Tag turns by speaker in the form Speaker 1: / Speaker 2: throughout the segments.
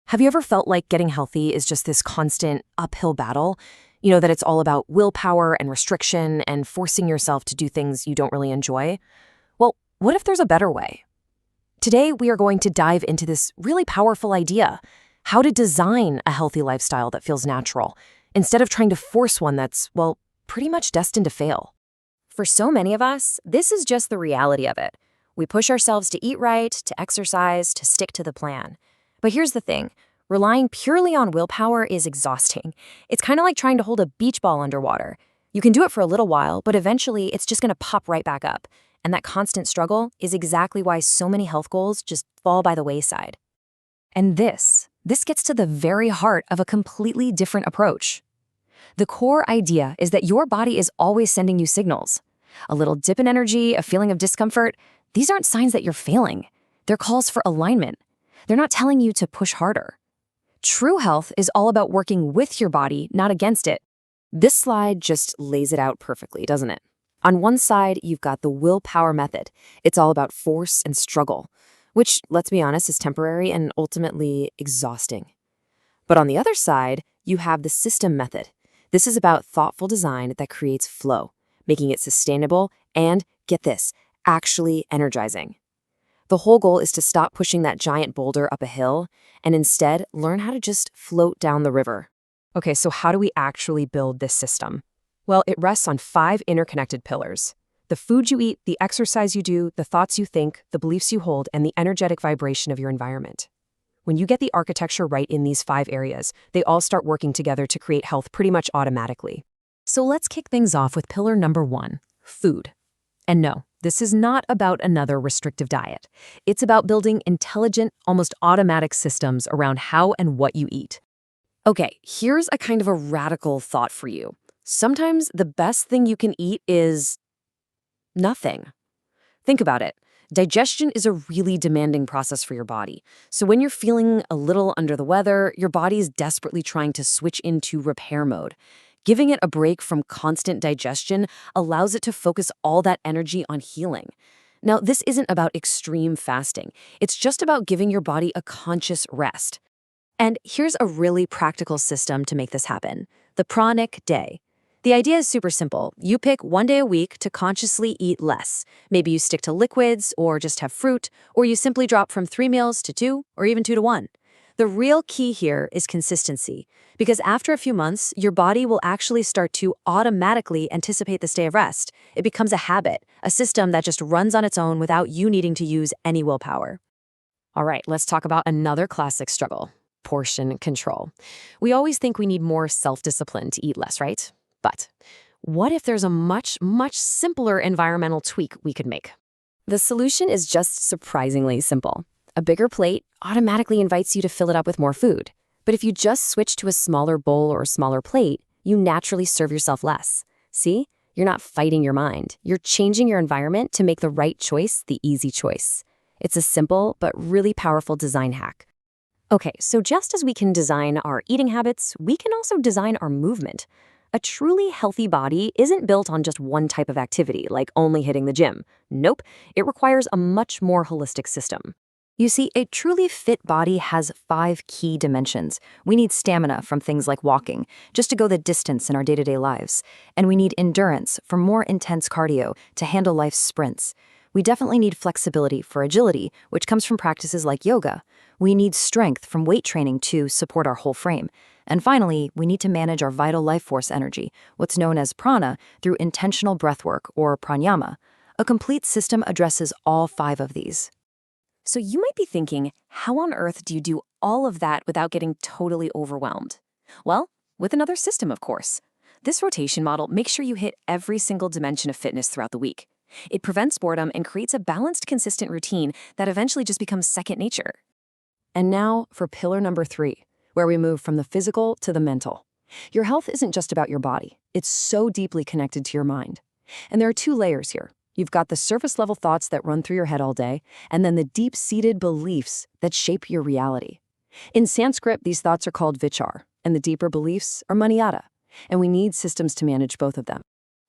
Speaker 1: Have you ever felt like getting healthy is just this constant uphill battle? You know, that it's all about willpower and restriction and forcing yourself to do things you don't really enjoy? Well, what if there's a better way? Today, we are going to dive into this really powerful idea: how to design a healthy lifestyle that feels natural, instead of trying to force one that's, well, pretty much destined to fail. For so many of us, this is just the reality of it. We push ourselves to eat right, to exercise, to stick to the plan. But here's the thing. Relying purely on willpower is exhausting. It's kind of like trying to hold a beach ball underwater. You can do it for a little while, but eventually it's just going to pop right back up. And that constant struggle is exactly why so many health goals just fall by the wayside. And this gets to the very heart of a completely different approach. The core idea is that your body is always sending you signals. A little dip in energy, a feeling of discomfort, these aren't signs that you're failing. They're calls for alignment. They're not telling you to push harder. True health is all about working with your body, not against it. This slide just lays it out perfectly, doesn't it? On one side, you've got the willpower method. It's all about force and struggle, which, let's be honest, is temporary and ultimately exhausting. But on the other side, you have the system method. This is about thoughtful design that creates flow, making it sustainable and, get this, actually energizing. The whole goal is to stop pushing that giant boulder up a hill and instead learn how to just float down the river. Okay, so how do we actually build this system? Well, it rests on 5 interconnected pillars: the food you eat, the exercise you do, the thoughts you think, the beliefs you hold, and the energetic vibration of your environment. When you get the architecture right in these 5 areas, they all start working together to create health pretty much automatically. So let's kick things off with pillar number 1, food. And no, this is not about another restrictive diet. It's about building intelligent, almost automatic systems around how and what you eat. Okay, here's a kind of a radical thought for you. Sometimes the best thing you can eat is nothing. Think about it. Digestion is a really demanding process for your body. So when you're feeling a little under the weather, your body is desperately trying to switch into repair mode. Giving it a break from constant digestion allows it to focus all that energy on healing. Now, this isn't about extreme fasting. It's just about giving your body a conscious rest. And here's a really practical system to make this happen: the Pranic day. The idea is super simple. You pick one day a week to consciously eat less. Maybe you stick to liquids or just have fruit, or you simply drop from 3 meals to 2 or even 2 to 1. The real key here is consistency, because after a few months, your body will actually start to automatically anticipate this day of rest. It becomes a habit, a system that just runs on its own without you needing to use any willpower. All right, let's talk about another classic struggle: portion control. We always think we need more self-discipline to eat less, right? But what if there's a much simpler environmental tweak we could make? The solution is just surprisingly simple. A bigger plate automatically invites you to fill it up with more food. But if you just switch to a smaller bowl or a smaller plate, you naturally serve yourself less. See? You're not fighting your mind. You're changing your environment to make the right choice the easy choice. It's a simple but really powerful design hack. Okay, so just as we can design our eating habits, we can also design our movement. A truly healthy body isn't built on just one type of activity, like only hitting the gym. Nope, it requires a much more holistic system. You see, a truly fit body has 5 key dimensions. We need stamina from things like walking, just to go the distance in our day-to-day lives. And we need endurance for more intense cardio to handle life's sprints. We definitely need flexibility for agility, which comes from practices like yoga. We need strength from weight training to support our whole frame. And finally, we need to manage our vital life force energy, what's known as prana, through intentional breathwork or pranayama. A complete system addresses all 5 of these. So you might be thinking, how on earth do you do all of that without getting totally overwhelmed? Well, with another system, of course. This rotation model makes sure you hit every single dimension of fitness throughout the week. It prevents boredom and creates a balanced, consistent routine that eventually just becomes second nature. And now for pillar number 3, where we move from the physical to the mental. Your health isn't just about your body. It's so deeply connected to your mind. And there are 2 layers here. You've got the surface-level thoughts that run through your head all day, and then the deep-seated beliefs that shape your reality. In Sanskrit, these thoughts are called vichar, and the deeper beliefs are maniyata, and we need systems to manage both of them.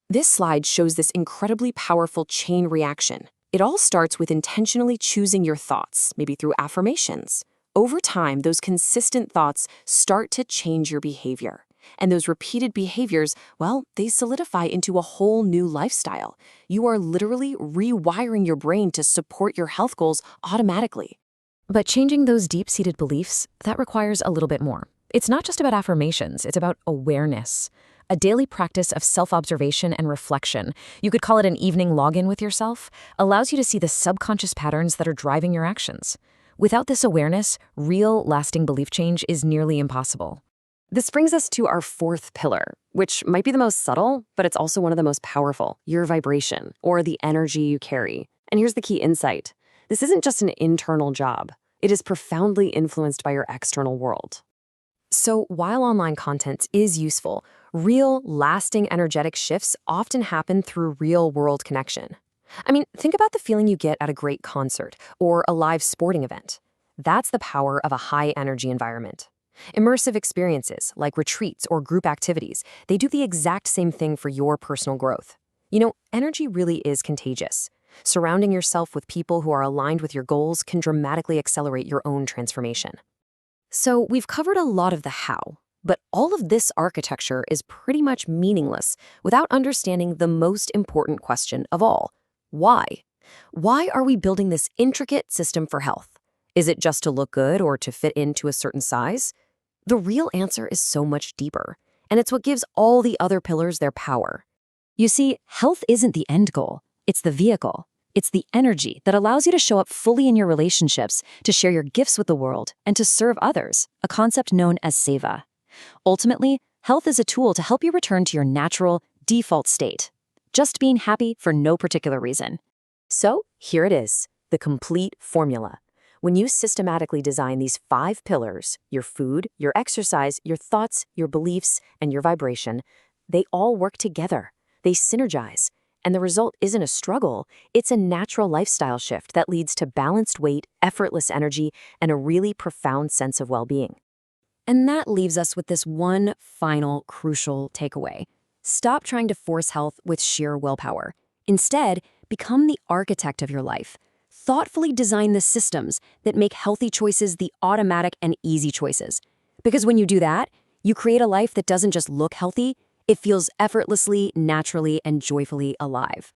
Speaker 1: This slide shows this incredibly powerful chain reaction. It all starts with intentionally choosing your thoughts, maybe through affirmations, Over time, those consistent thoughts start to change your behavior. And those repeated behaviors, well, they solidify into a whole new lifestyle. You are literally rewiring your brain to support your health goals automatically. But changing those deep-seated beliefs, that requires a little bit more. It's not just about affirmations, it's about awareness. A daily practice of self-observation and reflection, you could call it an evening login with yourself, allows you to see the subconscious patterns that are driving your actions. Without this awareness, real, lasting belief change is nearly impossible. This brings us to our fourth pillar, which might be the most subtle, but it's also one of the most powerful, your vibration, or the energy you carry. And here's the key insight. This isn't just an internal job. It is profoundly influenced by your external world. So while online content is useful, real, lasting energetic shifts often happen through real-world connection. I mean, think about the feeling you get at a great concert or a live sporting event. That's the power of a high-energy environment. Immersive experiences, like retreats or group activities, they do the exact same thing for your personal growth. You know, energy really is contagious. Surrounding yourself with people who are aligned with your goals can dramatically accelerate your own transformation. So we've covered a lot of the how, but all of this architecture is pretty much meaningless without understanding the most important question of all. Why? Why are we building this intricate system for health? Is it just to look good or to fit into a certain size? The real answer is so much deeper, and it's what gives all the other pillars their power. You see, health isn't the end goal, it's the vehicle. It's the energy that allows you to show up fully in your relationships, to share your gifts with the world, and to serve others, a concept known as seva. Ultimately, health is a tool to help you return to your natural, default state, just being happy for no particular reason. So, here it is, the complete formula. When you systematically design these 5 pillars, your food, your exercise, your thoughts, your beliefs, and your vibration, they all work together. They synergize. And the result isn't a struggle, it's a natural lifestyle shift that leads to balanced weight, effortless energy, and a really profound sense of well-being. And that leaves us with this one final crucial takeaway. Stop trying to force health with sheer willpower. Instead, become the architect of your life. Thoughtfully design the systems that make healthy choices the automatic and easy choices. Because when you do that, you create a life that doesn't just look healthy, it feels effortlessly, naturally, and joyfully alive.